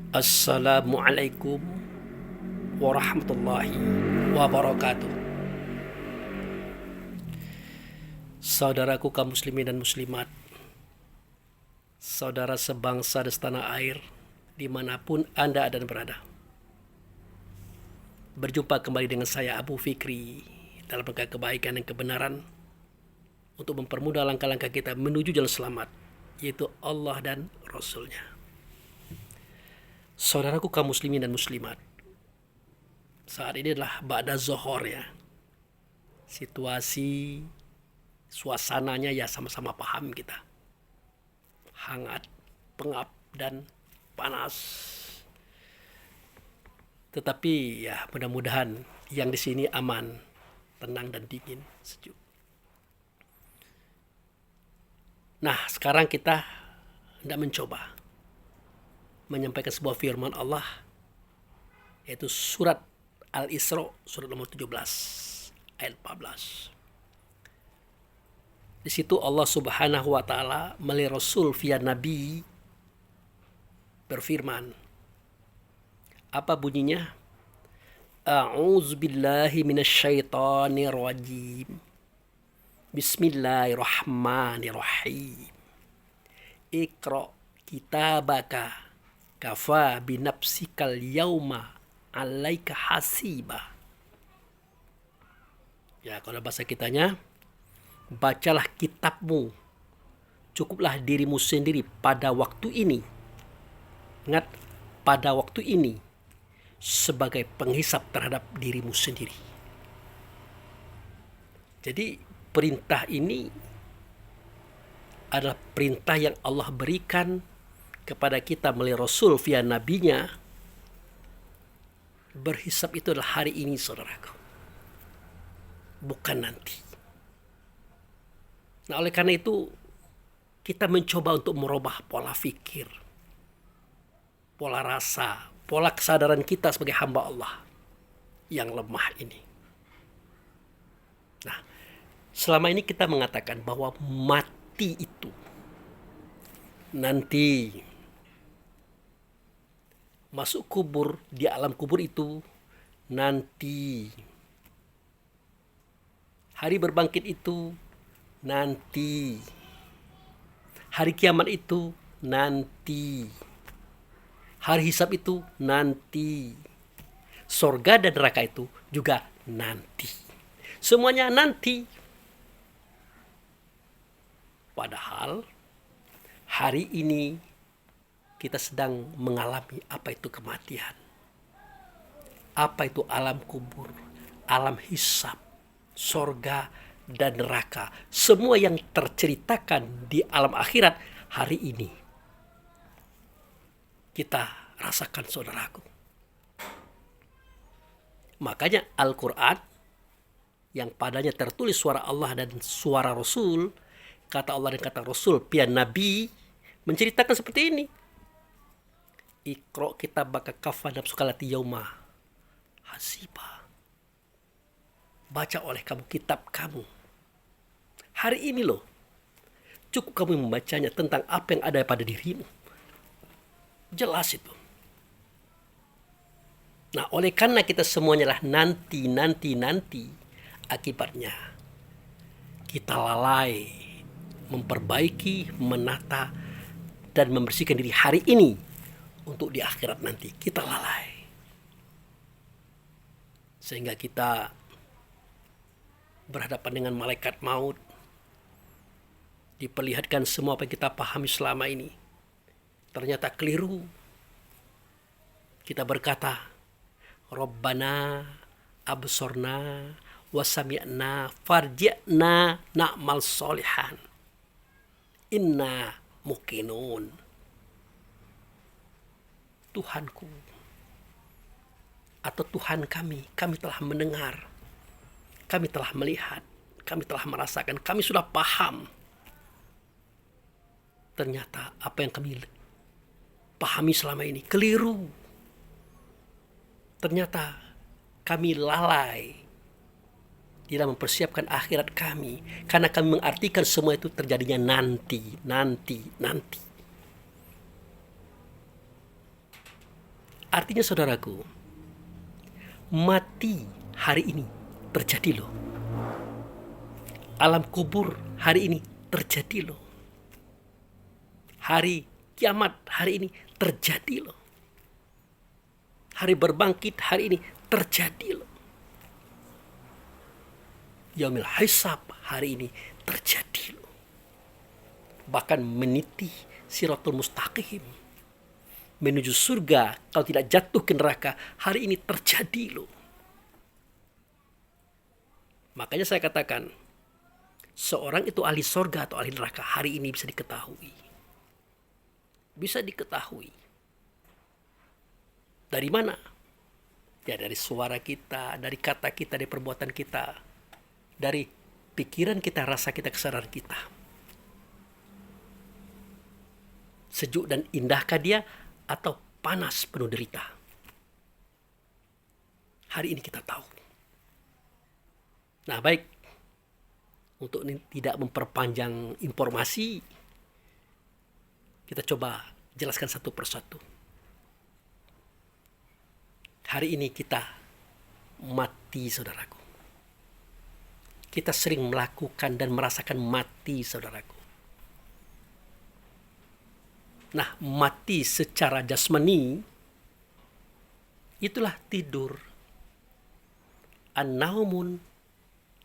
Assalamualaikum warahmatullahi wabarakatuh. Saudaraku kaum muslimin dan muslimat, saudara sebangsa dan setanah air, dimanapun Anda dan berada. Berjumpa kembali dengan saya Abu Fikri dalam rangka kebaikan dan kebenaran untuk mempermudah langkah-langkah kita menuju jalan selamat, yaitu Allah dan Rasul-Nya. Saudaraku kaum muslimin dan muslimat, saat ini adalah ba'da zuhur ya. Situasi, suasananya ya sama-sama paham kita. Hangat, pengap, dan panas. Tetapi ya mudah-mudahan yang di sini aman, tenang dan dingin, sejuk. Nah, sekarang kita hendak mencoba menyampaikan sebuah firman Allah, yaitu surat Al-Isra, surat nomor 17, ayat 14. Di situ Allah Subhanahu wa taala melalui Rasul via Nabi berfirman. Apa bunyinya? A'udzubillahi minasyaitonir rajim. Bismillahirrahmanirrahim. Iqra kitabaka kafa binafsikal yauma alaika hasiba. Ya, kalau bahasa kitanya, bacalah kitabmu, cukuplah dirimu sendiri pada waktu ini. Ingat, pada waktu ini sebagai penghisap terhadap dirimu sendiri. Jadi perintah ini adalah perintah yang Allah berikan kepada kita melalui Rasul via nabinya. Berhisap itu adalah hari ini, saudaraku, bukan nanti. Nah, oleh karena itu kita mencoba untuk merubah pola pikir, pola rasa, pola kesadaran kita sebagai hamba Allah yang lemah ini. Nah, selama ini kita mengatakan bahwa mati itu nanti, masuk kubur, di alam kubur itu nanti, hari berbangkit itu nanti, hari kiamat itu nanti, hari hisab itu nanti, sorga dan neraka itu juga nanti. Semuanya nanti. Padahal hari ini kita sedang mengalami apa itu kematian, apa itu alam kubur, alam hisab, sorga dan neraka. Semua yang terceritakan di alam akhirat hari ini kita rasakan, saudaraku. Makanya Al-Quran yang padanya tertulis suara Allah dan suara Rasul, kata Allah dan kata Rasul via Nabi, menceritakan seperti ini. Iqra kitabaka kafa nafsuka allati yauma hasiba. Baca oleh kamu kitab kamu hari ini loh. Cukup kamu membacanya tentang apa yang ada pada dirimu. Jelas itu. Nah, oleh karena kita semuanya lah nanti, akibatnya kita lalai memperbaiki, menata, dan membersihkan diri hari ini untuk di akhirat nanti. Kita lalai. Sehingga kita berhadapan dengan malaikat maut, diperlihatkan semua apa yang kita pahami selama ini ternyata keliru. Kita berkata, Rabbana absorna wasami'na farji'na na'mal solihan inna muqinun. Tuhanku atau Tuhan kami telah mendengar, kami telah melihat, kami telah merasakan, kami sudah paham. Ternyata apa yang kami pahami selama ini keliru. Ternyata kami lalai dalam mempersiapkan akhirat kami, karena kami mengartikan semua itu terjadinya nanti. Artinya saudaraku, mati hari ini terjadi loh. Alam kubur hari ini terjadi loh. Hari kiamat hari ini terjadi loh. Hari berbangkit hari ini terjadi loh. Yaumil hisab hari ini terjadi loh. Bahkan meniti siratul mustaqim menuju surga, kalau tidak jatuh ke neraka, hari ini terjadi loh. Makanya saya katakan, seorang itu ahli surga atau ahli neraka hari ini bisa diketahui. Bisa diketahui. Dari mana? Ya dari suara kita, dari kata kita, dari perbuatan kita, dari pikiran kita, rasa kita, kesadaran kita. Sejuk dan indahkah dia atau panas penuh derita? Hari ini kita tahu. Nah baik, untuk tidak memperpanjang informasi, kita coba jelaskan satu persatu. Hari ini kita mati, saudaraku. Kita sering melakukan dan merasakan mati, saudaraku. Nah, mati secara jasmani itulah tidur. An-naumun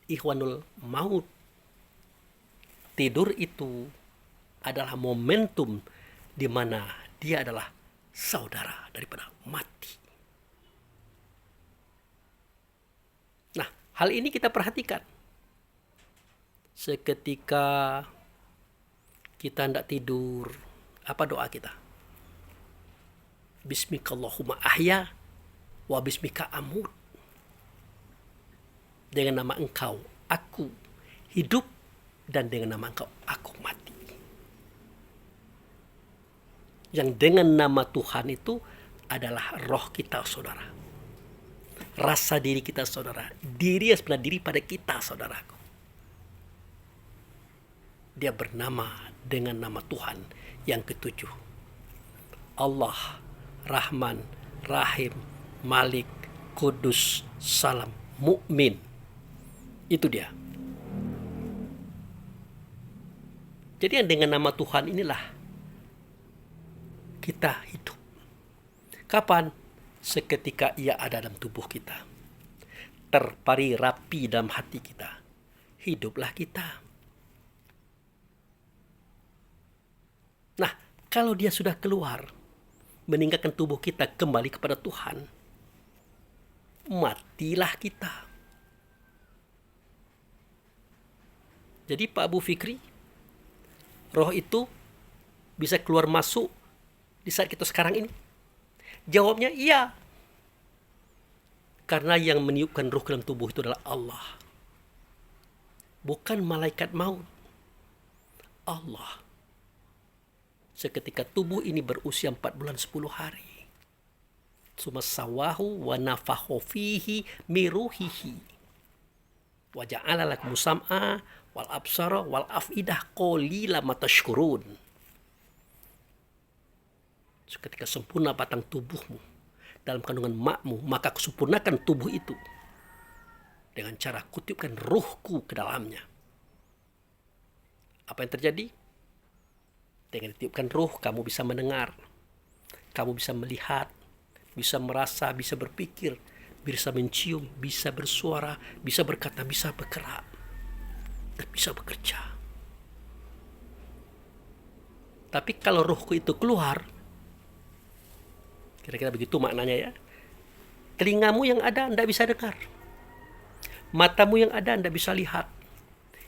ikhwanul maut. Tidur itu adalah momentum di mana dia adalah saudara daripada mati. Nah, hal ini kita perhatikan. Seketika kita hendak tidur, apa doa kita? Bismikallahumma ahya wa bismika amut. Dengan nama engkau aku hidup, dan dengan nama engkau aku mati. Yang dengan nama Tuhan itu adalah roh kita, saudara. Rasa diri kita, saudara. Diri yang sebenarnya diri pada kita, saudaraku. Dia bernama dengan nama Tuhan yang ketujuh. Allah, Rahman, Rahim, Malik, Kudus, Salam, Mukmin. Itu dia. Jadi yang dengan nama Tuhan inilah kita hidup. Kapan? Seketika ia ada dalam tubuh kita. Terpari rapi dalam hati kita. Hiduplah kita. Nah, kalau dia sudah keluar, meninggalkan tubuh kita kembali kepada Tuhan, matilah kita. Jadi Pak Abu Fikri, roh itu bisa keluar masuk di saat kita sekarang ini? Jawabnya iya. Karena yang meniupkan ruh ke dalam tubuh itu adalah Allah. Bukan malaikat maut. Allah. Seketika tubuh ini berusia 4 bulan 10 hari. Suma sawahu wa nafakhu fihi miruhihi. Wa ja'ala lakum sam'a wal absara wal afidah qalila ma tashkurun. Ketika sempurna batang tubuhmu dalam kandungan makmu, maka kusempurnakan tubuh itu dengan cara kutiupkan ruhku ke dalamnya. Apa yang terjadi? Dengan ditiupkan ruh, kamu bisa mendengar, kamu bisa melihat, bisa merasa, bisa berpikir, bisa mencium, bisa bersuara, bisa berkata, bisa bergerak, dan bisa bekerja. Tapi kalau ruhku itu keluar, kira-kira begitu maknanya ya. Telingamu yang ada Anda bisa dengar. Matamu yang ada Anda bisa lihat.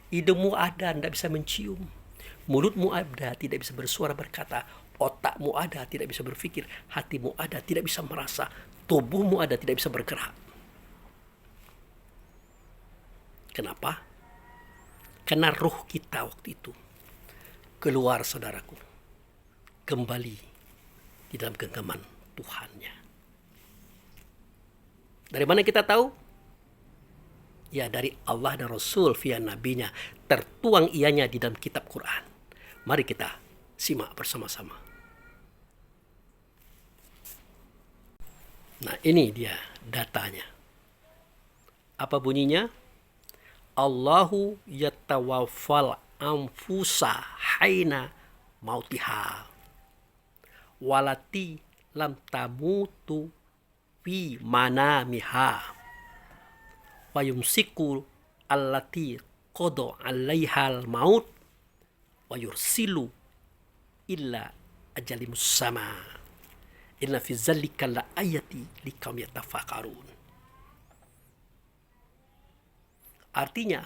Hidungmu ada Anda bisa mencium. Mulutmu ada tidak bisa bersuara berkata. Otakmu ada tidak bisa berpikir. Hatimu ada tidak bisa merasa. Tubuhmu ada tidak bisa bergerak. Kenapa? Karena ruh kita waktu itu keluar, saudaraku, kembali di dalam genggaman Tuhannya. Dari mana kita tahu? Ya dari Allah dan Rasul via nabinya. Tertuang ianya di dalam kitab Quran. Mari kita simak bersama-sama. Nah, ini dia datanya. Apa bunyinya? Allahu yatawaffal anfusa haina mautiha walati lam tamutu fi manamiha wa yumsiku allati qada 'alaihal maut wa yursilu illa ajalim sama inna fi zalika la ayati liqaum yatafakkarun. Artinya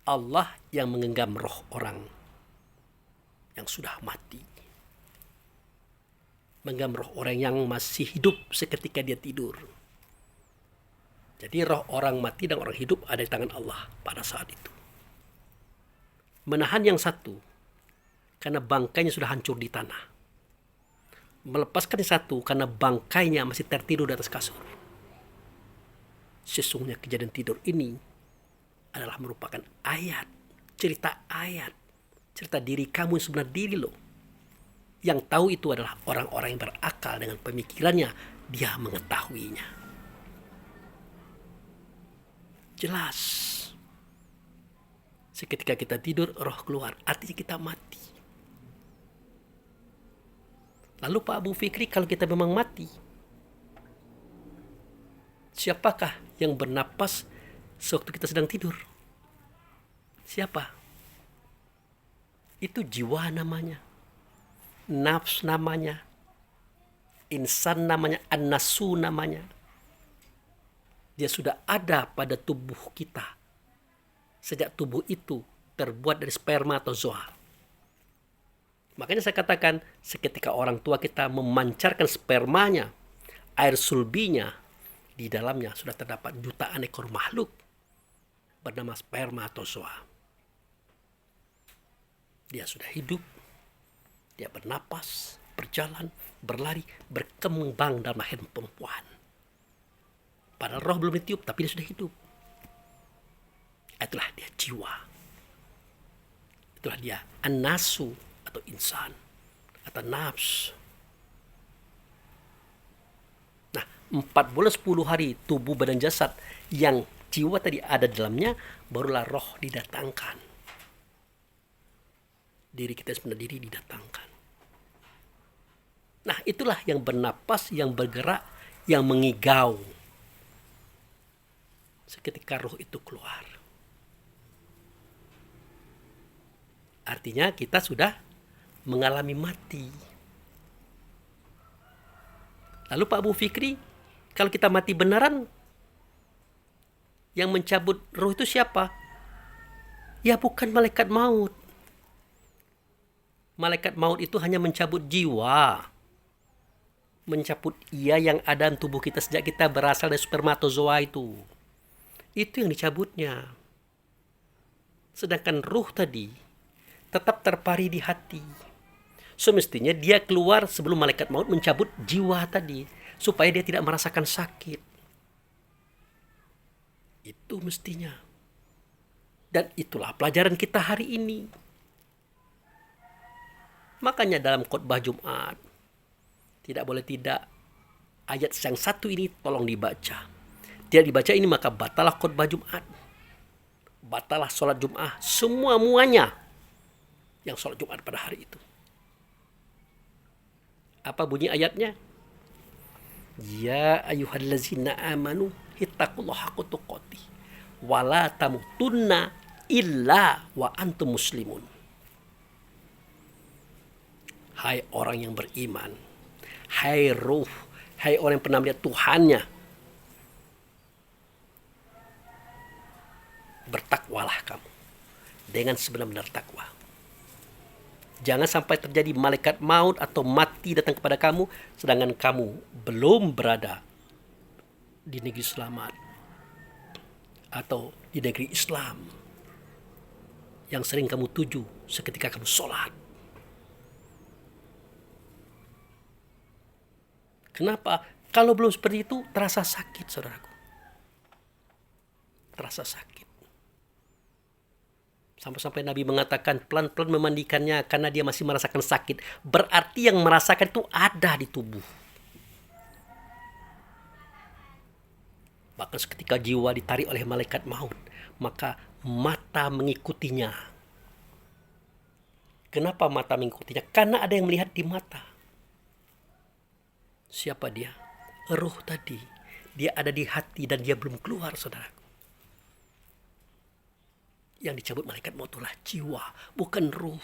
Allah yang menggenggam roh orang yang sudah mati, menggenggam roh orang yang masih hidup seketika dia tidur. Jadi roh orang mati dan orang hidup ada di tangan Allah pada saat itu. Menahan yang satu karena bangkainya sudah hancur di tanah. Melepaskan yang satu karena bangkainya masih tertidur di atas kasur. Sesungguhnya kejadian tidur ini adalah merupakan ayat, cerita diri kamu yang sebenarnya diri lo. Yang tahu itu adalah orang-orang yang berakal dengan pemikirannya, dia mengetahuinya. Jelas. Seketika kita tidur, roh keluar, artinya kita mati. Lalu Pak Abu Fikri, kalau kita memang mati, siapakah yang bernapas sewaktu kita sedang tidur? Siapa? Itu jiwa namanya, nafs namanya, insan namanya, an-nasu namanya. Dia sudah ada pada tubuh kita sejak tubuh itu terbuat dari spermatozoa. Makanya saya katakan, seketika orang tua kita memancarkan spermanya, air sulbinya, di dalamnya sudah terdapat jutaan ekor makhluk bernama spermatozoa. Dia sudah hidup, dia bernapas, berjalan, berlari, berkembang dalam rahim perempuan. Padahal roh belum ditiup, tapi dia sudah hidup. Itulah dia jiwa. Itulah dia an-nasu atau insan atau nafs. 4 bulan 10 hari tubuh badan jasad yang jiwa tadi ada di dalamnya, barulah roh didatangkan. Diri kita sebenarnya diri didatangkan. Nah, itulah yang bernapas, yang bergerak, yang mengigau. Seketika roh itu keluar. Artinya kita sudah mengalami mati. Lalu Pak Abu Fikri, kalau kita mati beneran, yang mencabut roh itu siapa? Ya bukan malaikat maut. Malaikat maut itu hanya mencabut jiwa. Mencabut ia yang ada di tubuh kita sejak kita berasal dari spermatozoa itu. Itu yang dicabutnya. Sedangkan ruh tadi tetap terpari di hati. Semestinya dia keluar sebelum malaikat maut mencabut jiwa tadi, supaya dia tidak merasakan sakit. Itu mestinya. Dan itulah pelajaran kita hari ini. Makanya dalam khotbah Jumat, tidak boleh tidak, ayat yang satu ini tolong dibaca. Tidak dibaca ini maka batalah khotbah Jumat. Batalah sholat Jumat, muanya yang sholat Jumat pada hari itu. Apa bunyi ayatnya? Ya ayyuhallazina amanu ittaqullaha haqqa tuqatih wa la tamutunna illa wa antum muslimun. Hai orang yang beriman, hai ruh, hai orang yang pernah melihat Tuhannya, bertakwalah kamu dengan sebenar-benar takwa. Jangan sampai terjadi malaikat maut atau mati datang kepada kamu sedangkan kamu belum berada di negeri selamat atau di negeri Islam yang sering kamu tuju seketika kamu sholat. Kenapa? Kalau belum seperti itu terasa sakit, saudaraku. Terasa sakit. Sampai-sampai Nabi mengatakan pelan-pelan memandikannya karena dia masih merasakan sakit. Berarti yang merasakan itu ada di tubuh. Bahkan ketika jiwa ditarik oleh malaikat maut, maka mata mengikutinya. Kenapa mata mengikutinya? Karena ada yang melihat di mata. Siapa dia? Ruh tadi. Dia ada di hati dan dia belum keluar, saudaraku. Yang dicabut malaikat maut itulah jiwa, bukan ruh.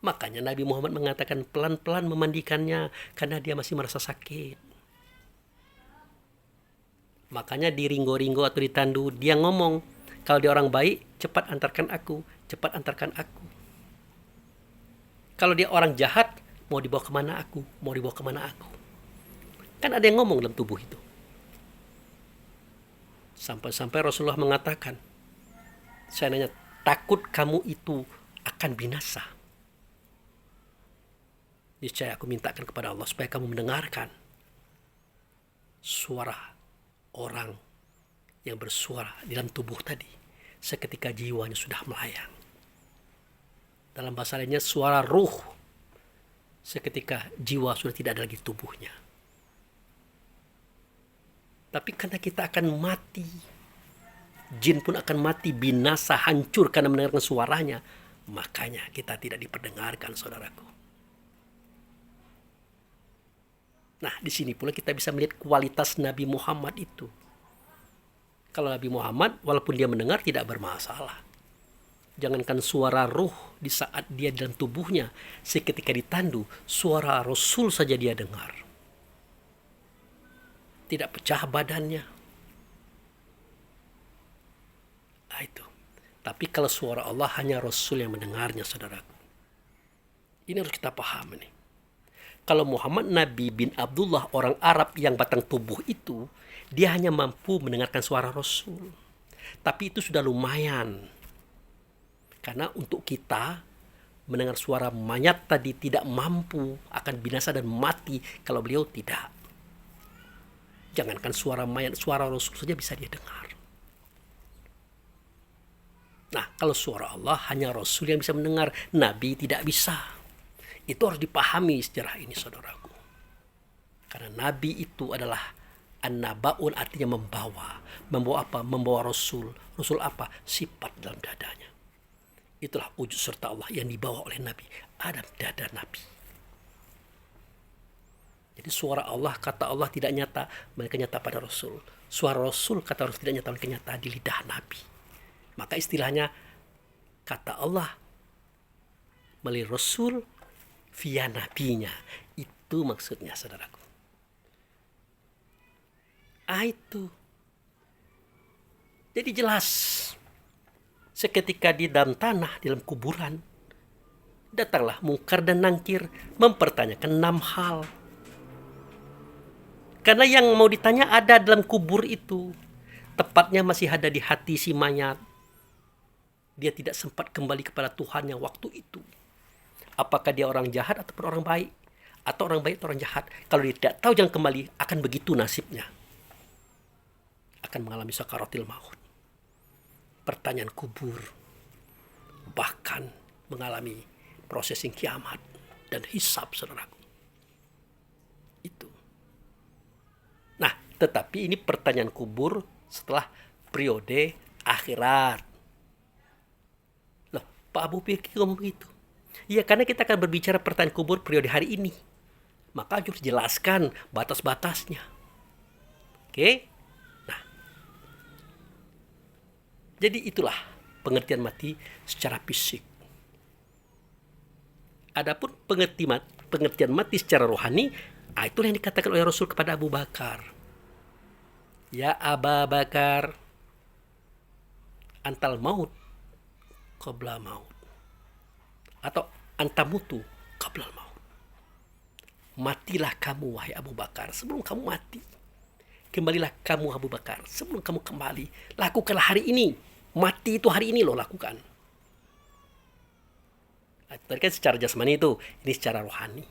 Makanya Nabi Muhammad mengatakan pelan-pelan memandikannya karena dia masih merasa sakit. Makanya di ringgo-ringgo atau ditandu dia ngomong, kalau dia orang baik, cepat antarkan aku, cepat antarkan aku. Kalau dia orang jahat, mau dibawa kemana aku, mau dibawa kemana aku. Kan ada yang ngomong dalam tubuh itu. Sampai-sampai Rasulullah mengatakan, saya nanya, takut kamu itu akan binasa. Niscaya aku mintakan kepada Allah supaya kamu mendengarkan suara orang yang bersuara di dalam tubuh tadi seketika jiwanya sudah melayang. Dalam bahasa lainnya suara ruh seketika jiwa sudah tidak ada lagi tubuhnya. Tapi karena kita akan mati, jin pun akan mati, binasa, hancur karena mendengarkan suaranya, makanya kita tidak diperdengarkan, saudaraku. Nah, di sini pula kita bisa melihat kualitas Nabi Muhammad itu. Kalau Nabi Muhammad, walaupun dia mendengar tidak bermasalah. Jangankan suara ruh di saat dia dalam tubuhnya, seketika ditandu, suara Rasul saja dia dengar. Tidak pecah badannya. Nah, itu. Tapi kalau suara Allah hanya Rasul yang mendengarnya, saudaraku. Ini harus kita paham nih. Kalau Muhammad Nabi bin Abdullah orang Arab yang batang tubuh itu, dia hanya mampu mendengarkan suara Rasul. Tapi itu sudah lumayan. Karena untuk kita mendengar suara mayat tadi tidak mampu, akan binasa dan mati kalau beliau tidak. Jangankan suara mayat, suara Rasul saja bisa dia dengar. Nah, kalau suara Allah hanya Rasul yang bisa mendengar, Nabi tidak bisa. Itu harus dipahami sejarah ini, saudaraku. Karena Nabi itu adalah an-nabaun, artinya membawa. Membawa apa? Membawa Rasul. Rasul apa? Sifat dalam dadanya. Itulah wujud serta Allah yang dibawa oleh Nabi. Ada dada Nabi. Jadi suara Allah, kata Allah tidak nyata, mereka nyata pada Rasul. Suara Rasul, kata Rasul tidak nyata, mereka nyata di lidah Nabi. Maka istilahnya, kata Allah melalui Rasul via nabinya. Itu maksudnya, saudaraku. Itu. Jadi jelas. Seketika di dalam tanah, di dalam kuburan, datanglah Mungkar dan Nangkir mempertanyakan 6 hal. Karena yang mau ditanya ada dalam kubur itu. Tepatnya masih ada di hati si mayat. Dia tidak sempat kembali kepada Tuhannya waktu itu. Apakah dia orang jahat ataupun orang baik? Atau orang baik atau orang jahat? Kalau dia tidak tahu jangan kembali, akan begitu nasibnya. Akan mengalami sakaratil maut. Pertanyaan kubur. Bahkan mengalami prosesing kiamat dan hisab, saudaraku. Itu. Nah, tetapi ini pertanyaan kubur setelah periode akhirat. Loh, Pak Abu pikir ngomong begitu. Ya, karena kita akan berbicara pertanyaan kubur periode hari ini. Maka harus jelaskan batas-batasnya. Oke? Nah. Jadi itulah pengertian mati secara fisik. Adapun pengertian mati secara rohani, itulah yang dikatakan oleh Rasul kepada Abu Bakar. Ya Aba Bakar, antal maut qabla maut. Atau antamutu qabla maut. Matilah kamu, wahai Abu Bakar, sebelum kamu mati. Kembalilah kamu, Abu Bakar, sebelum kamu kembali. Lakukanlah hari ini. Mati itu hari ini loh, lakukan. Tadi kan secara jasmani itu, ini secara rohani.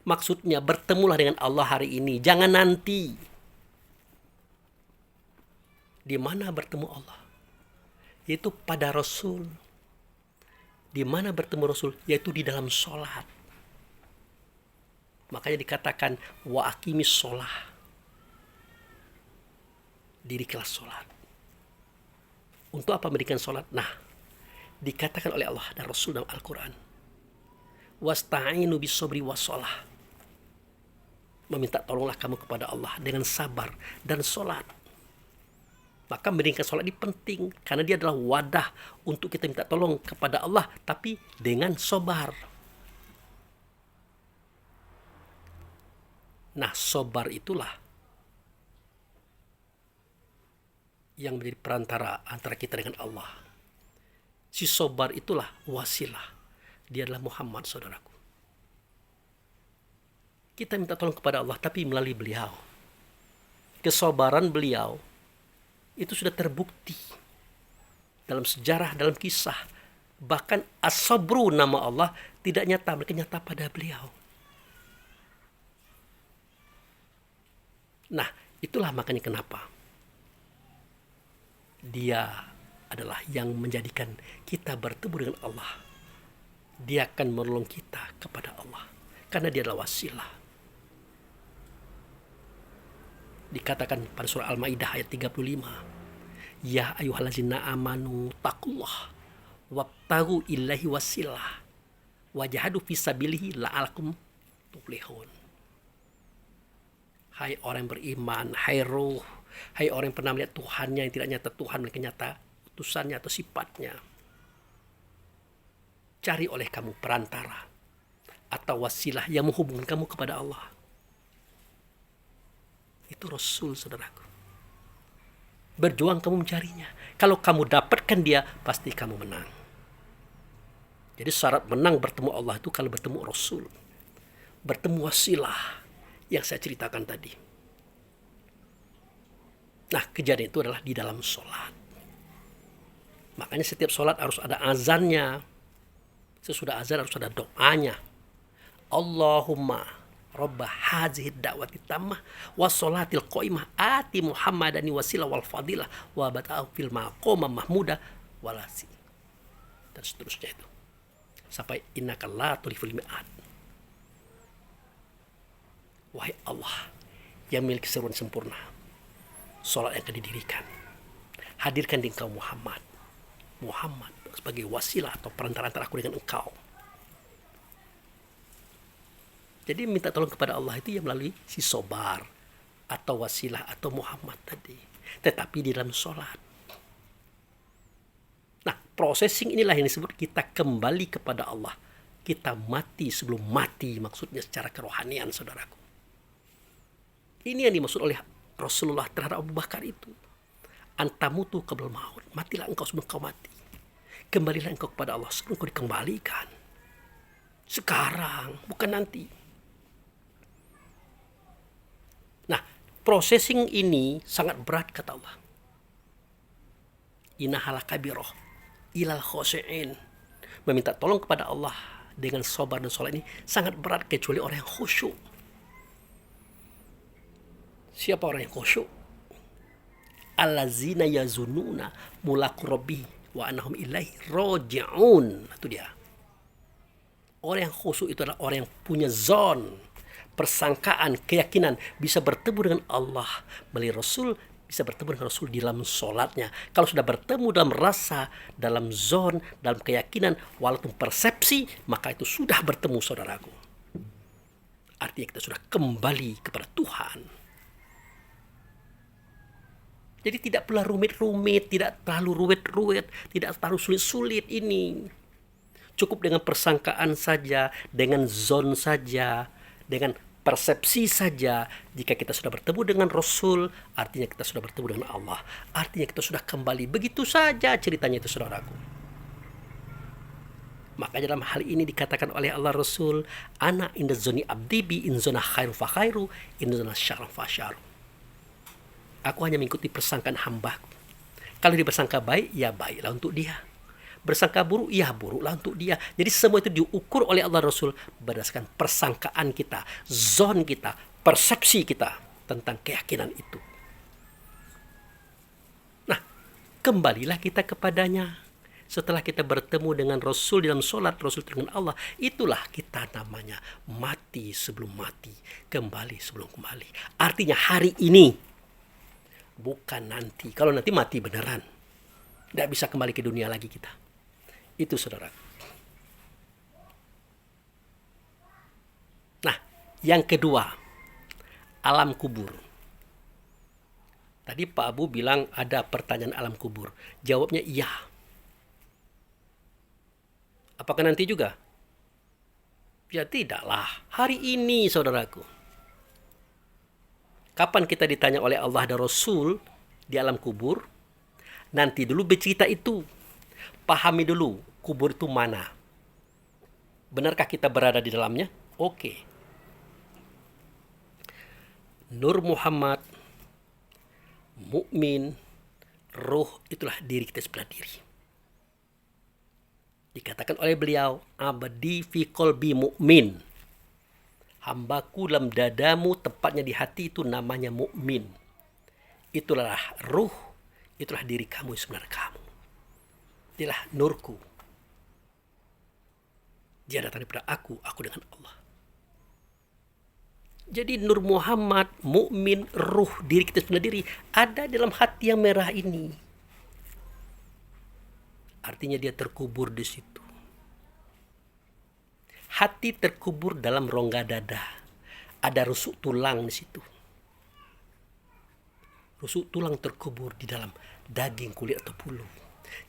Maksudnya bertemulah dengan Allah hari ini, jangan nanti. Di mana bertemu Allah? Yaitu pada Rasul. Di mana bertemu Rasul? Yaitu di dalam sholat. Makanya dikatakan wa aqimis sholah. Dirikanlah sholat. Untuk apa mendirikan sholat? Nah, dikatakan oleh Allah dan Rasul dalam Al-Quran. Wasta'inu bis-sabri was-sholah. Meminta tolonglah kamu kepada Allah dengan sabar dan sholat. Maka mendirikan sholat ini penting, karena dia adalah wadah untuk kita minta tolong kepada Allah, tapi dengan sabar. Nah, sabar itulah yang menjadi perantara antara kita dengan Allah. Si sabar itulah wasilah. Dia adalah Muhammad, saudaraku. Kita minta tolong kepada Allah, tapi melalui beliau. Kesabaran beliau itu sudah terbukti dalam sejarah, dalam kisah. Bahkan as-sabru, nama Allah, tidak nyata, mereka nyata pada beliau. Nah, itulah makanya kenapa dia adalah yang menjadikan kita bertemu dengan Allah. Dia akan menolong kita kepada Allah, karena dia adalah wasilah. Dikatakan pada surah Al-Maidah ayat 35, ya ayyuhallazina amanu taqullah wabtagu ilahi wasilah wajahadu fisabilihi la'alakum tuflihun. Hai orang yang beriman, hai ruh, hai orang yang pernah melihat Tuhannya yang tidak nyata Tuhan, mereka nyata utusannya atau sifatnya. Cari oleh kamu perantara atau wasilah yang menghubungkan kamu kepada Allah. Itu Rasul, saudaraku. Berjuang kamu mencarinya. Kalau kamu dapatkan dia, pasti kamu menang. Jadi syarat menang bertemu Allah itu kalau bertemu Rasul. Bertemu wasilah yang saya ceritakan tadi. Nah, kejadian itu adalah di dalam sholat. Makanya setiap sholat harus ada azannya. Sesudah azan harus ada doanya. Allahumma Rabba hazihi da'wati tammah wa sholatil qaimah ati Muhammadani wasilah wal fadilah wa bata'u fil maqama mahmuda walasi. Dan seterusnya itu. Sampai innaka la tuliful mi'ad. Wahai Allah yang memiliki seruan sempurna, sholat yang akan didirikan, hadirkan di engkau Muhammad sebagai wasilah atau perantara antara aku dengan engkau. Jadi minta tolong kepada Allah itu ya melalui si sobar atau wasilah atau Muhammad tadi, tetapi di dalam sholat. Nah, processing inilah yang disebut kita kembali kepada Allah. Kita mati sebelum mati, maksudnya secara kerohanian, saudaraku. Ini yang dimaksud oleh Rasulullah terhadap Abu Bakar itu. Antamutu qabla maut. Matilah engkau sebelum kau mati. Kembalilah engkau kepada Allah sebelum engkau dikembalikan. Sekarang, bukan nanti. Nah, processing ini sangat berat, kata Allah. Innahala kabiroh ilal khosyi'in. Meminta tolong kepada Allah dengan sabar dan sholat ini sangat berat, kecuali orang yang khusyuk. Siapa orang yang khusyuk? Allazina yazununa mulaku rabbi wa annahum ilaihi raji'un. Itu dia. Orang yang khusyuk itu adalah orang yang punya zon, persangkaan, keyakinan bisa bertemu dengan Allah melalui Rasul, bisa bertemu dengan Rasul di dalam sholatnya. Kalau sudah bertemu dalam rasa, dalam zon, dalam keyakinan, walaupun persepsi, maka itu sudah bertemu, saudaraku. Artinya kita sudah kembali kepada Tuhan. Jadi tidak pula rumit-rumit, tidak terlalu ruwet-ruwet, tidak terlalu sulit-sulit ini. Cukup dengan persangkaan saja, dengan zon saja, dengan persepsi saja. Jika kita sudah bertemu dengan Rasul, artinya kita sudah bertemu dengan Allah. Artinya kita sudah kembali. Begitu saja ceritanya itu, saudaraku. Makanya dalam hal ini dikatakan oleh Allah Rasul, ana inda zoni abdi bi in zona khairu fa khairu, in zona syarru fa syarru. Aku hanya mengikuti persangkaan hambaku. Kalau dia bersangka baik, ya baiklah untuk dia. Bersangka buruk, ya buruklah untuk dia. Jadi semua itu diukur oleh Allah Rasul berdasarkan persangkaan kita, zon kita, persepsi kita tentang keyakinan itu. Nah, kembalilah kita kepadanya Setelah kita bertemu dengan Rasul dalam sholat, Rasul dengan Allah, itulah kita namanya mati sebelum mati, kembali sebelum kembali. Artinya hari ini, bukan nanti. Kalau nanti mati beneran, tidak bisa kembali ke dunia lagi kita. Itu saudara. Nah, yang kedua, alam kubur. Tadi Pak Abu bilang ada pertanyaan alam kubur. Jawabnya iya. Apakah nanti juga? Ya tidaklah. Hari ini saudaraku. Kapan kita ditanya oleh Allah dan Rasul di alam kubur? Nanti dulu bercerita itu. Pahami dulu kubur itu mana. Benarkah kita berada di dalamnya? Oke. Nur Muhammad, mukmin, ruh itulah diri kita sebelah diri. Dikatakan oleh beliau, abadi fi qalbi mu'min. Hambaku dalam dadamu, tepatnya di hati itu namanya mukmin. Itulah ruh, itulah diri kamu sebenarnya kamu. Dialah nurku. Dia datang daripada aku dengan Allah. Jadi Nur Muhammad, mukmin, ruh, diri kita sendiri ada dalam hati yang merah ini. Artinya dia terkubur di situ. Hati terkubur dalam rongga dada. Ada rusuk tulang di situ. Rusuk tulang terkubur di dalam daging, kulit atau bulu.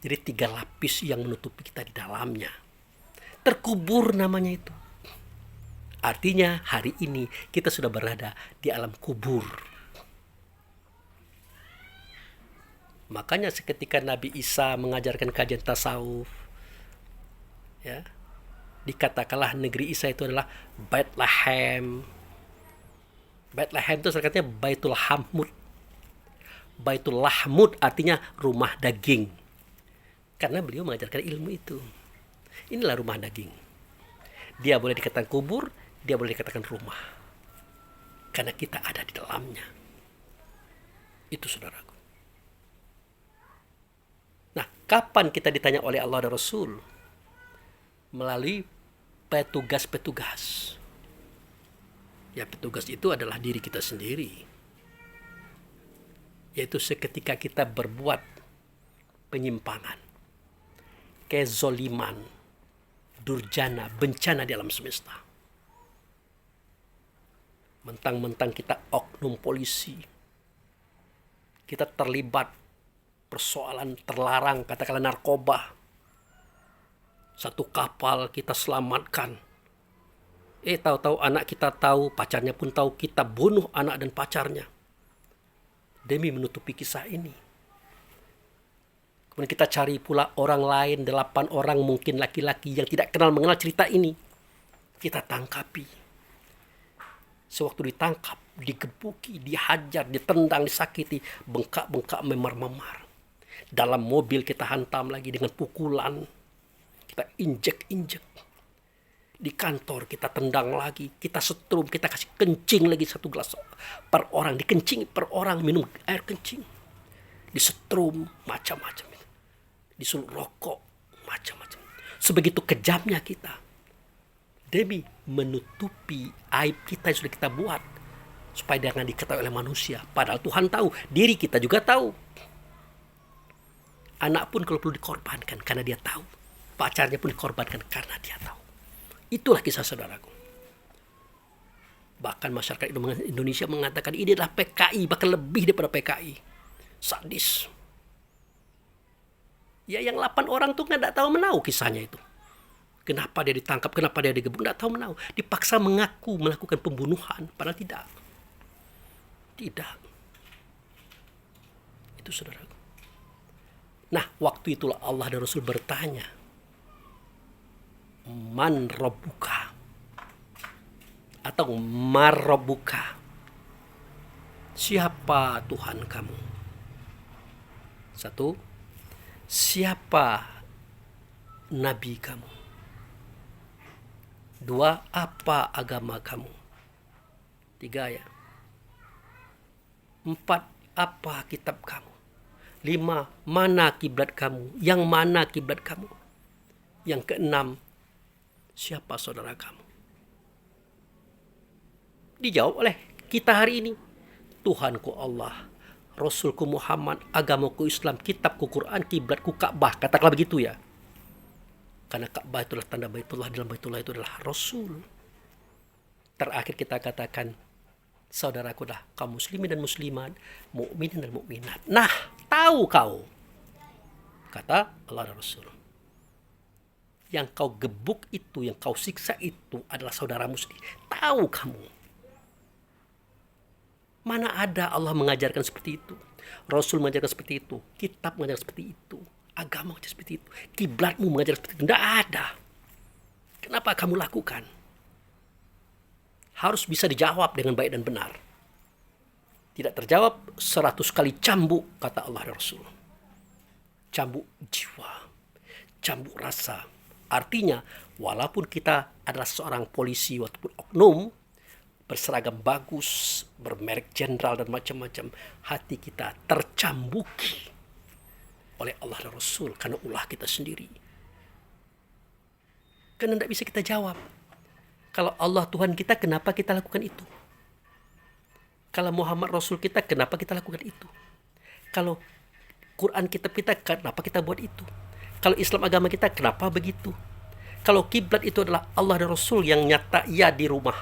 Jadi 3 lapis yang menutupi kita di dalamnya. Terkubur namanya itu. Artinya hari ini kita sudah berada di alam kubur. Makanya seketika Nabi Isa mengajarkan kajian tasawuf, ya, dikatakanlah negeri Isa itu adalah Bethlehem. Bethlehem itu artinya Baitul Hamud. Baitul Lahmud artinya rumah daging. Karena beliau mengajarkan ilmu itu. Inilah rumah daging. Dia boleh dikatakan kubur, dia boleh dikatakan rumah. Karena kita ada di dalamnya. Itu saudaraku. Nah, kapan kita ditanya oleh Allah dan Rasul? Melalui petugas-petugas. Ya, petugas itu adalah diri kita sendiri. Yaitu seketika kita berbuat penyimpangan, kezoliman, durjana, bencana di alam semesta. Mentang-mentang kita oknum polisi, kita terlibat persoalan terlarang, katakanlah narkoba. Satu kapal kita selamatkan. Tahu-tahu anak kita tahu, pacarnya pun tahu, kita bunuh anak dan pacarnya. Demi menutupi kisah ini. Kemudian kita cari pula orang lain, 8 orang mungkin laki-laki yang tidak kenal mengenal cerita ini. Kita tangkapi. Sewaktu ditangkap, digebuki, dihajar, ditendang, disakiti, bengkak-bengkak, memar-memar. Dalam mobil kita hantam lagi dengan pukulan. Kita injek-injek. Di kantor kita tendang lagi. Kita setrum, kita kasih kencing lagi 1 gelas per orang. Dikencing per orang, minum air kencing. Disetrum, macam-macam. Disuruh rokok, macam-macam. Sebegitu kejamnya kita. Demi menutupi aib kita yang sudah kita buat. Supaya jangan diketahui oleh manusia. Padahal Tuhan tahu, diri kita juga tahu. Anak pun kalau perlu dikorbankan karena dia tahu. Pacarnya pun dikorbankan karena dia tahu. Itulah kisah saudaraku. Bahkan masyarakat Indonesia mengatakan ini adalah PKI, bahkan lebih daripada PKI. Sadis. Ya yang 8 orang tuh nggak tahu menahu kisahnya itu. Kenapa dia ditangkap, kenapa dia digebuk, nggak tahu menahu. Dipaksa mengaku melakukan pembunuhan, padahal tidak. Tidak. Itu saudaraku. Nah, waktu itulah Allah dan Rasul bertanya, Man Rabbuka? Atau Mar Rabbuka? Siapa Tuhan kamu? 1. Siapa Nabi kamu? 2. Apa agama kamu? 3 ya. 4. Apa kitab kamu? 5, mana kiblat kamu? Yang mana kiblat kamu? Yang keenam, siapa saudara kamu? Dijawab oleh kita hari ini. Tuhanku Allah, Rasulku Muhammad, agamaku Islam, kitabku Quran, kiblatku Ka'bah. Katakanlah begitu ya. Karena Ka'bah itulah tanda Baitullah, dalam Baitullah itu adalah Rasul. Terakhir kita katakan, saudaraku dah kaum muslimin dan muslimat, mukminin dan mukminat. Nah, tahu kau, kata Allah dan Rasul, yang kau gebuk itu, yang kau siksa itu adalah saudaramu sendiri. Tahu kamu. Mana ada Allah mengajarkan seperti itu, Rasul mengajarkan seperti itu, kitab mengajarkan seperti itu, agama mengajarkan seperti itu, kiblatmu mengajarkan seperti itu. Tidak ada. Kenapa kamu lakukan? Harus bisa dijawab dengan baik dan benar. Tidak terjawab 100 kali cambuk, kata Allah dan Rasul. Cambuk jiwa, cambuk rasa. Artinya, walaupun kita adalah seorang polisi ataupun oknum, berseragam bagus, bermerek jenderal dan macam-macam, hati kita tercambuki oleh Allah dan Rasul karena ulah kita sendiri. Karena tidak bisa kita jawab. Kalau Allah Tuhan kita, kenapa kita lakukan itu? Kalau Muhammad Rasul kita, kenapa kita lakukan itu? Kalau Quran kitab kita, kenapa kita buat itu? Kalau Islam agama kita, kenapa begitu? Kalau kiblat itu adalah Allah dan Rasul yang nyata ya di rumah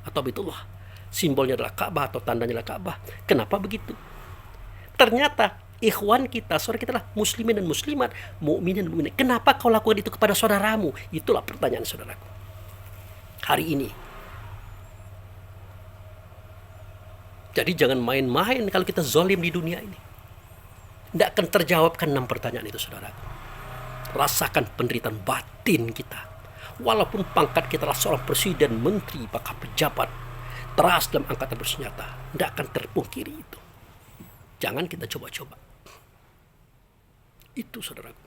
atau Baitullah, simbolnya adalah Ka'bah atau tandanya adalah Ka'bah, kenapa begitu? Ternyata ikhwan kita, saudara kita adalah muslimin dan muslimat, mukminin dan mukminat. Kenapa kau lakukan itu kepada saudaramu? Itulah pertanyaan saudaraku hari ini. Jadi jangan main-main kalau kita zalim di dunia ini. Tidak akan terjawabkan 6 pertanyaan itu, saudaraku. Rasakan penderitaan batin kita. Walaupun pangkat kita adalah seorang presiden, menteri, bahkan pejabat teras dalam angkatan bersenjata, tidak akan terpungkiri itu. Jangan kita coba-coba. Itu, saudaraku.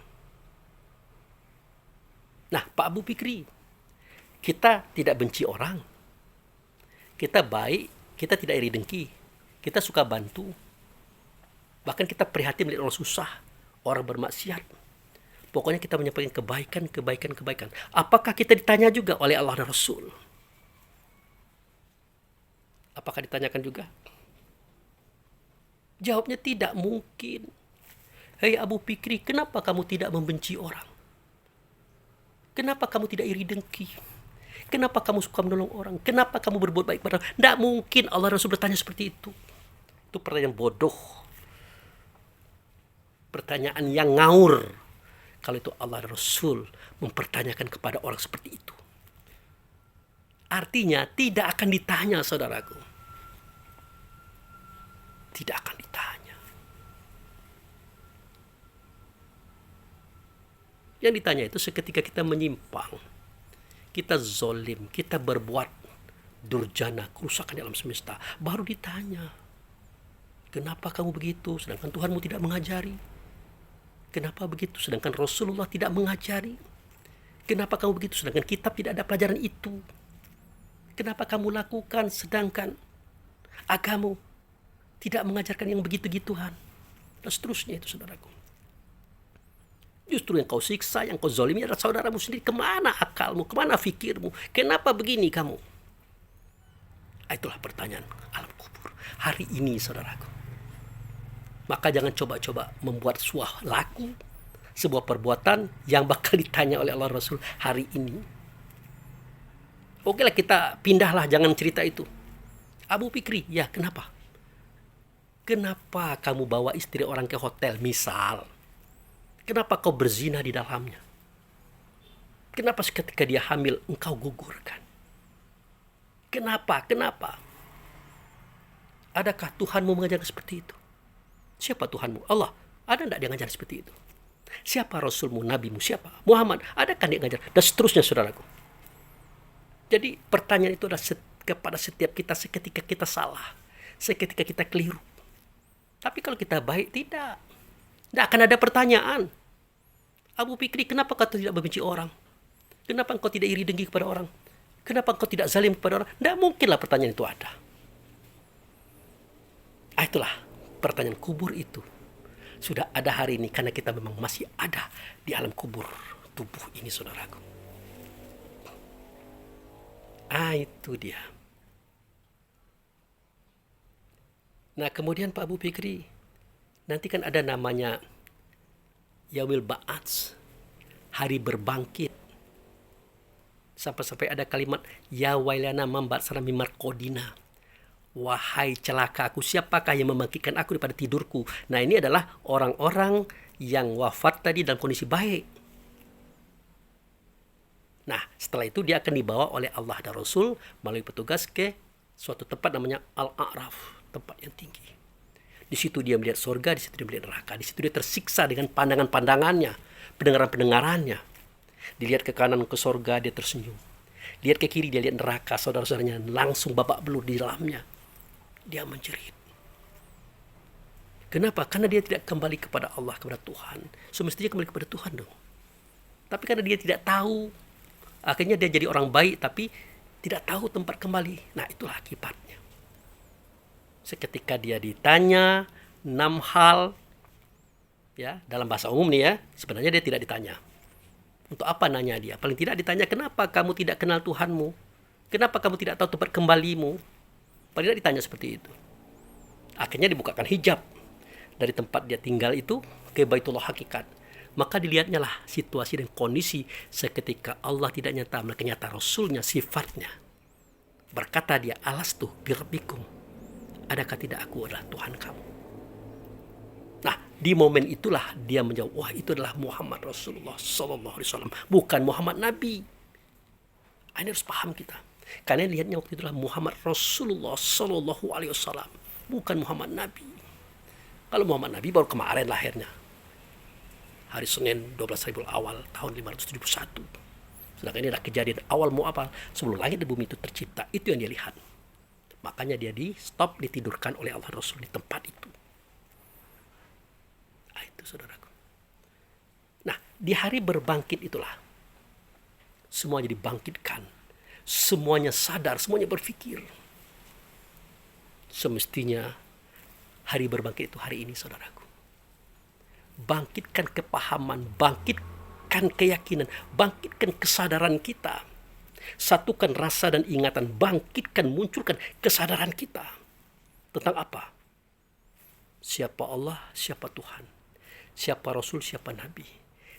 Nah, Pak Abu Fikri, kita tidak benci orang. Kita baik, kita tidak iri dengki. Kita suka bantu. Bahkan kita prihatin melihat orang susah, orang bermaksiat. Pokoknya kita menyampaikan kebaikan. Apakah kita ditanya juga oleh Allah dan Rasul? Apakah ditanyakan juga? Jawabnya tidak mungkin. Hei Abu Fikri, kenapa kamu tidak membenci orang? Kenapa kamu tidak iri dengki? Kenapa kamu suka menolong orang? Kenapa kamu berbuat baik pada orang? Tidak mungkin Allah dan Rasul bertanya seperti itu. Itu pertanyaan bodoh. Pertanyaan yang ngawur. Kalau itu Allah dan Rasul mempertanyakan kepada orang seperti itu. Artinya tidak akan ditanya, saudaraku. Tidak akan ditanya. Yang ditanya itu seketika kita menyimpang. Kita zolim, kita berbuat durjana, kerusakan di alam semesta. Baru ditanya. Kenapa kamu begitu? Sedangkan Tuhanmu tidak mengajari. Kenapa begitu? Sedangkan Rasulullah tidak mengajari. Kenapa kamu begitu? Sedangkan kitab tidak ada pelajaran itu. Kenapa kamu lakukan sedangkan agamamu tidak mengajarkan yang begitu-gituan? Dan seterusnya itu, saudaraku. Justru yang kau siksa, yang kau zalimi adalah saudaramu sendiri. Kemana akalmu? Kemana fikirmu? Kenapa begini kamu? Itulah pertanyaan alam kubur hari ini, saudaraku. Maka jangan coba-coba membuat sebuah laku, sebuah perbuatan yang bakal ditanya oleh Allah Rasul hari ini. Oke lah, kita pindahlah, jangan cerita itu. Abu Fikri, ya kenapa? Kenapa kamu bawa istri orang ke hotel, misal? Kenapa kau berzina di dalamnya? Kenapa ketika dia hamil engkau gugurkan? Kenapa? Adakah Tuhanmu mengajarkan seperti itu? Siapa Tuhanmu? Allah. Ada tidak dia ngajar seperti itu? Siapa Rasulmu, Nabimu? Siapa? Muhammad. Adakah dia ngajar? Dan seterusnya, saudaraku. Jadi pertanyaan itu adalah kepada setiap kita seketika kita salah. Seketika kita keliru. Tapi kalau kita baik, tidak. Tidak akan ada pertanyaan. Abu Fikri, kenapa kau tidak membenci orang? Kenapa engkau tidak iri dengki kepada orang? Kenapa engkau tidak zalim kepada orang? Tidak mungkinlah pertanyaan itu ada. Itulah pertanyaan kubur itu. sudah ada hari ini karena kita memang masih ada di alam kubur tubuh ini, saudaraku. Itu dia. Nah, kemudian Pak Abu Fikri, nanti kan ada namanya Yaumil Ba'ats, hari berbangkit. Sampai-sampai ada kalimat ya wailana mambatsana mimar kodina. Wahai celaka aku, siapakah yang membangkitkan aku daripada tidurku? Nah, ini adalah orang-orang yang wafat tadi dalam kondisi baik. Nah, setelah itu dia akan dibawa oleh Allah dan Rasul melalui petugas ke suatu tempat namanya Al-A'raf, tempat yang tinggi. Di situ dia melihat surga, di situ dia melihat neraka. Di situ dia tersiksa dengan pandangan-pandangannya, pendengaran-pendengarannya. Dilihat ke kanan ke surga, dia tersenyum. Lihat ke kiri, dia lihat neraka, saudara-saudaranya langsung babak belur di dalamnya. Dia menjerit. Kenapa? Karena dia tidak kembali kepada Allah, kepada Tuhan. Semestinya kembali kepada Tuhan dong. Tapi karena dia tidak tahu, akhirnya dia jadi orang baik tapi tidak tahu tempat kembali. Nah, itulah akibatnya. Seketika dia ditanya 6 hal, ya, dalam bahasa umum nih ya, sebenarnya dia tidak ditanya. Untuk apa nanya dia? Paling tidak ditanya, kenapa kamu tidak kenal Tuhanmu? Kenapa kamu tidak tahu tempat kembalimu? Paling tidak ditanya seperti itu. Akhirnya dibukakan hijab dari tempat dia tinggal itu ke Baitullah Hakikat. Maka dilihatnya lah situasi dan kondisi seketika Allah tidak nyata, maka nyata Rasulnya, sifatnya. Berkata dia, alastu birabbikum, adakah tidak aku adalah Tuhan kamu? Nah, di momen itulah dia menjawab, wah, itu adalah Muhammad Rasulullah Sallallahu Alaihi Wasallam, bukan Muhammad Nabi. Ini harus paham kita. Karena lihatnya waktu itulah Muhammad Rasulullah Sallallahu Alaihi Wasallam, bukan Muhammad Nabi. Kalau Muhammad Nabi baru kemarin lahirnya, hari Senin 12 Rabiul Awal tahun 571. Sedangkan ini adalah kejadian awal mu'awal sebelum langit dan bumi itu tercipta. Itu yang dia lihat. Makanya dia di stop, ditidurkan oleh Allah Rasul di tempat itu. Itu saudaraku. Nah, di hari berbangkit itulah semuanya dibangkitkan. Semuanya sadar, semuanya berpikir. Semestinya hari berbangkit itu hari ini, saudaraku. Bangkitkan kepahaman, bangkitkan keyakinan, bangkitkan kesadaran kita. Satukan rasa dan ingatan, bangkitkan, munculkan kesadaran kita. Tentang apa? Siapa Allah, siapa Tuhan. Siapa Rasul, siapa Nabi.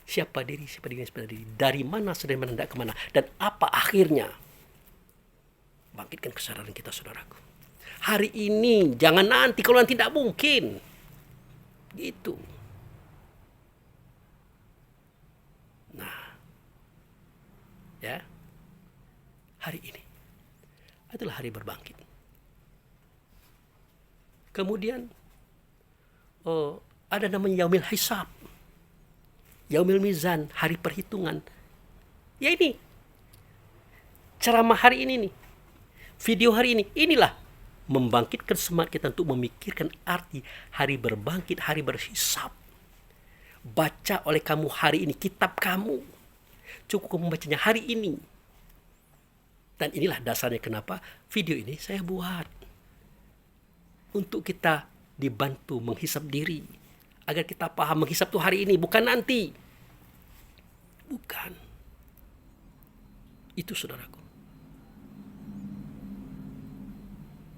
Siapa diri, siapa diri. Dari mana, sedang mana, tidak kemana. Dan apa akhirnya? Bangkitkan kesadaran kita, saudaraku. Hari ini, jangan nanti, kalau nanti tidak mungkin. Gitu. Nah, ya, hari ini adalah hari berbangkit. Kemudian, ada namanya Yaumil Hisab, Yaumil Mizan, hari perhitungan. Ya ini, ceramah hari ini nih, video hari ini, inilah membangkitkan semangat kita untuk memikirkan arti hari berbangkit, hari berhisab. Baca oleh kamu hari ini kitab kamu. Cukup kamu membacanya hari ini. Dan inilah dasarnya kenapa video ini saya buat. Untuk kita dibantu menghisap diri. Agar kita paham menghisap itu hari ini, bukan nanti. Bukan. Itu saudaraku.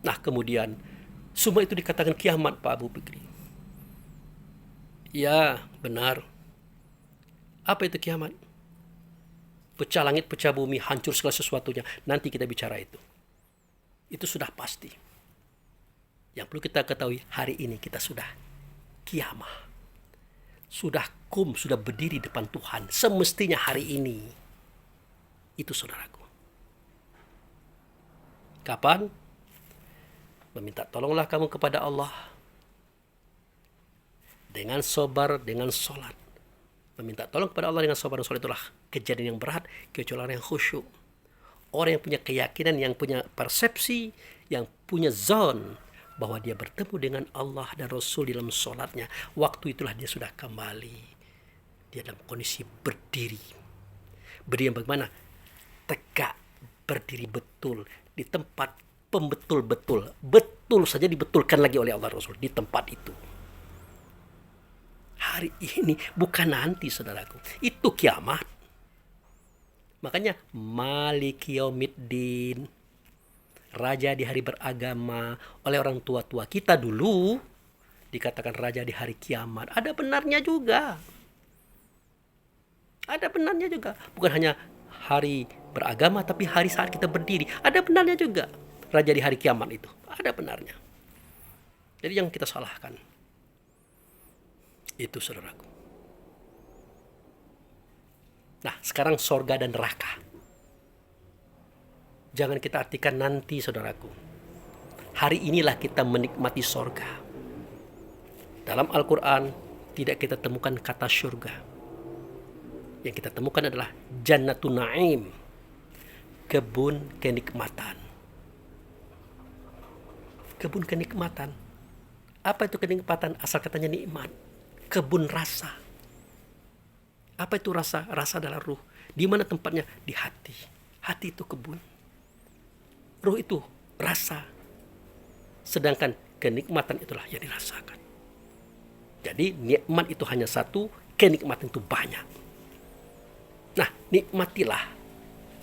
Nah, kemudian semua itu dikatakan kiamat, Pak Abu Fikri. Ya, benar. Apa itu kiamat? Pecah langit, pecah bumi, hancur segala sesuatunya. Nanti kita bicara itu. Itu sudah pasti. Yang perlu kita ketahui, hari ini kita sudah kiamah. Sudah sudah berdiri depan Tuhan. Semestinya hari ini. Itu saudaraku. Kapan? Meminta tolonglah kamu kepada Allah. Dengan sabar, dengan sholat. Meminta tolong kepada Allah dengan sabar dan sholat itulah kejadian yang berat, kecuali yang khusyuk. Orang yang punya keyakinan, yang punya persepsi, yang punya zon bahwa dia bertemu dengan Allah dan Rasul dalam sholatnya. Waktu itulah dia sudah kembali. Dia dalam kondisi berdiri. Berdiri yang bagaimana? Tegak, berdiri betul di tempat pembetul-betul. Betul saja dibetulkan lagi oleh Allah Rasul di tempat itu. hari ini, bukan nanti, saudaraku. Itu kiamat. Makanya Maliki Yaumiddin, raja di hari beragama, oleh orang tua-tua kita dulu dikatakan raja di hari kiamat. Ada benarnya juga. Ada benarnya juga. Bukan hanya hari beragama, tapi hari saat kita berdiri. Ada benarnya juga. Raja di hari kiamat itu. Ada benarnya. Jadi yang kita salahkan. Itu, saudaraku. Nah, sekarang sorga dan neraka. Jangan kita artikan nanti, saudaraku. Hari inilah kita menikmati sorga. Dalam Al-Quran tidak kita temukan kata surga. Yang kita temukan adalah Jannatun Naim, kebun kenikmatan. Kebun kenikmatan. Apa itu kenikmatan? Asal katanya nikmat. Kebun rasa. Apa itu rasa? Rasa adalah ruh. Di mana tempatnya? Di hati. Hati itu kebun. Ruh itu rasa. Sedangkan kenikmatan itulah yang dirasakan. Jadi nikmat itu hanya satu, kenikmatan itu banyak. Nah, nikmatilah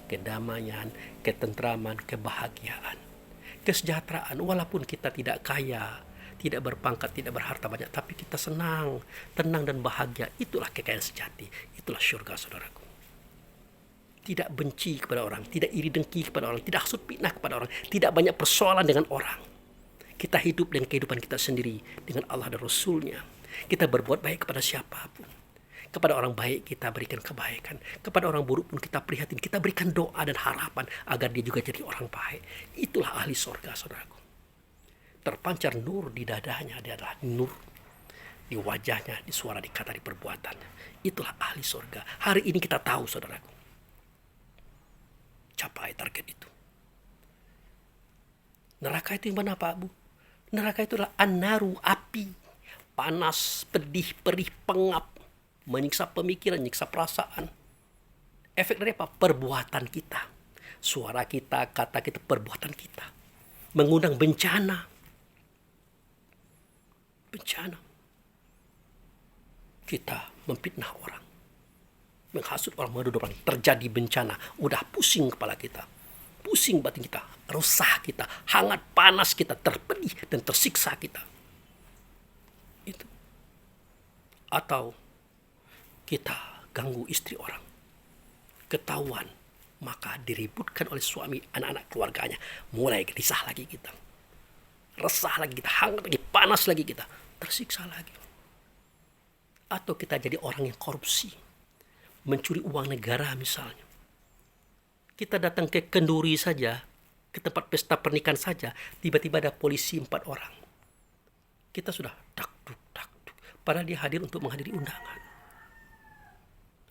kedamaian, ketentraman, kebahagiaan, kesejahteraan. Walaupun kita tidak kaya, tidak berpangkat, tidak berharta banyak, tapi kita senang, tenang dan bahagia. Itulah kekayaan sejati. Itulah surga, saudaraku. Tidak benci kepada orang, tidak iri dengki kepada orang, tidak hasut fitnah kepada orang, tidak banyak persoalan dengan orang. Kita hidup dengan kehidupan kita sendiri, dengan Allah dan Rasulnya. Kita berbuat baik kepada siapapun. Kepada orang baik kita berikan kebaikan. Kepada orang buruk pun kita prihatin. Kita berikan doa dan harapan agar dia juga jadi orang baik. Itulah ahli surga, saudaraku. Terpancar nur di dadanya. Dia adalah nur di wajahnya, di suara, di kata, di perbuatannya. Itulah ahli surga. Hari ini kita tahu, saudaraku. Capai target itu. Neraka itu yang mana, Pak Bu? Neraka itu adalah an-naru, api. Panas, pedih, perih, pengap. Menyiksa pemikiran, menyiksa perasaan. Efek dari apa? Perbuatan kita. Suara kita, kata kita, perbuatan kita. Mengundang bencana. Bencana. Kita memfitnah orang. Menghasut orang, menuduh orang. Terjadi bencana. Udah pusing kepala kita. Pusing batin kita. Resah kita. Hangat, panas kita. Terpedih dan tersiksa kita. Itu. Atau kita ganggu istri orang, ketahuan, maka diributkan oleh suami, anak-anak, keluarganya. Mulai gelisah lagi kita, resah lagi kita, hangat lagi, panas lagi kita, tersiksa lagi. Atau kita jadi orang yang korupsi, mencuri uang negara misalnya. Kita datang ke kenduri saja, ke tempat pesta pernikahan saja, tiba-tiba ada polisi 4 orang. Kita sudah dakduk, padahal dia hadir untuk menghadiri undangan.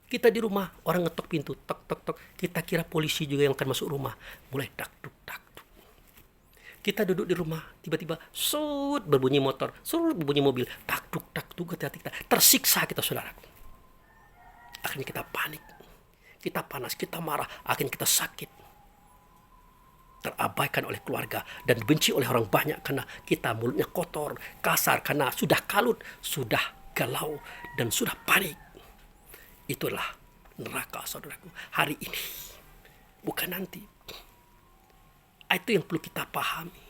Kita di rumah, orang ngetok pintu, tok, tok, tok. Kita kira polisi juga yang akan masuk rumah. Mulai dakduk. Kita duduk di rumah, tiba-tiba berbunyi motor, berbunyi mobil, dakduk, hati-hati kita. Tersiksa kita, saudaraku. Akhirnya kita panik, kita panas, kita marah, akhirnya kita sakit. Terabaikan oleh keluarga dan dibenci oleh orang banyak karena kita mulutnya kotor, kasar, karena sudah kalut, sudah galau, dan sudah panik. Itulah neraka, saudaraku. Hari ini, bukan nanti. Itu yang perlu kita pahami.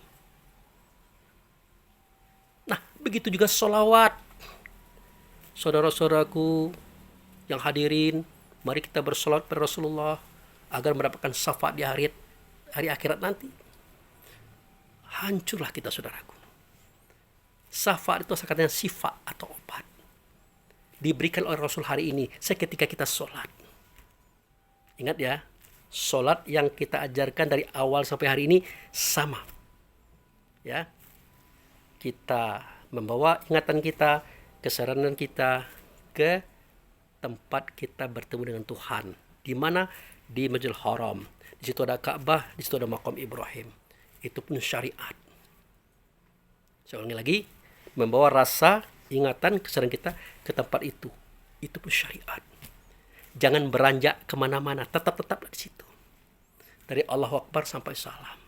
Nah, begitu juga sholawat. Saudara-saudaraku yang hadirin, mari kita bersolawat pada Rasulullah agar mendapatkan syafaat di hari akhirat nanti. Hancurlah kita, saudaraku. Syafaat itu katanya sifat atau obat. Diberikan oleh Rasul hari ini seketika kita sholat. Ingat ya, sholat yang kita ajarkan dari awal sampai hari ini sama. Ya, kita membawa ingatan kita, kesadaran kita ke tempat kita bertemu dengan Tuhan. Di mana? Di Masjidil Haram. Di situ ada Ka'bah, di situ ada Maqam Ibrahim. Itu pun syariat. Saya ulangi lagi, membawa rasa, ingatan, kesadaran kita ke tempat itu. Itu pun syariat. Jangan beranjak kemana-mana, tetap-tetap di situ. Dari Allahu Akbar sampai salam.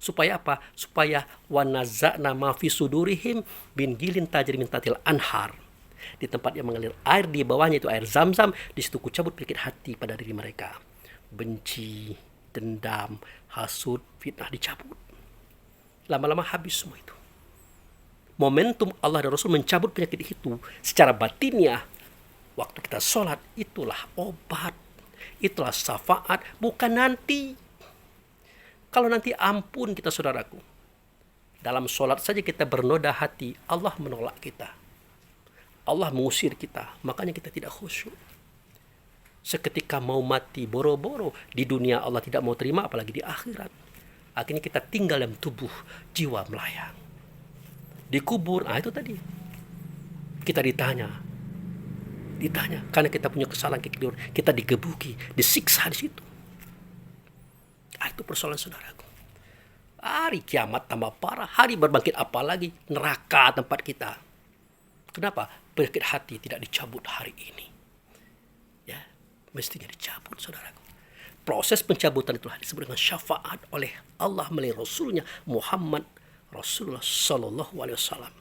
Supaya apa? Supaya wanaza'na ma fi sudurihim bin gilin tajri min tatil anhar. di tempat yang mengalir air, di bawahnya itu air Zam-Zam. Di situ ku cabut penyakit hati pada diri mereka. Benci, dendam, hasud, fitnah dicabut. Lama-lama habis semua itu. Momentum Allah dan Rasul mencabut penyakit itu secara batinnya. Waktu kita sholat, itulah obat. Itulah syafaat, bukan nanti. Kalau nanti ampun kita saudaraku. Dalam sholat saja kita bernoda hati, Allah menolak kita. Allah mengusir kita, makanya kita tidak khusyuk. Seketika mau mati boro-boro, di dunia Allah tidak mau terima, apalagi di akhirat. Akhirnya kita tinggal dalam tubuh, jiwa melayang. Dikubur, itu tadi. Kita ditanya, karena kita punya kesalahan, kita digebuki, disiksa di situ. Itu persoalan saudaraku. Hari kiamat tambah parah, hari berbangkit apalagi, neraka tempat kita. Kenapa? Penyakit hati tidak dicabut hari ini. Ya, mestinya dicabut saudaraku. Proses pencabutan itulah disebut dengan syafaat oleh Allah melalui Rasulnya Muhammad Rasulullah Sallallahu Alaihi Wasallam.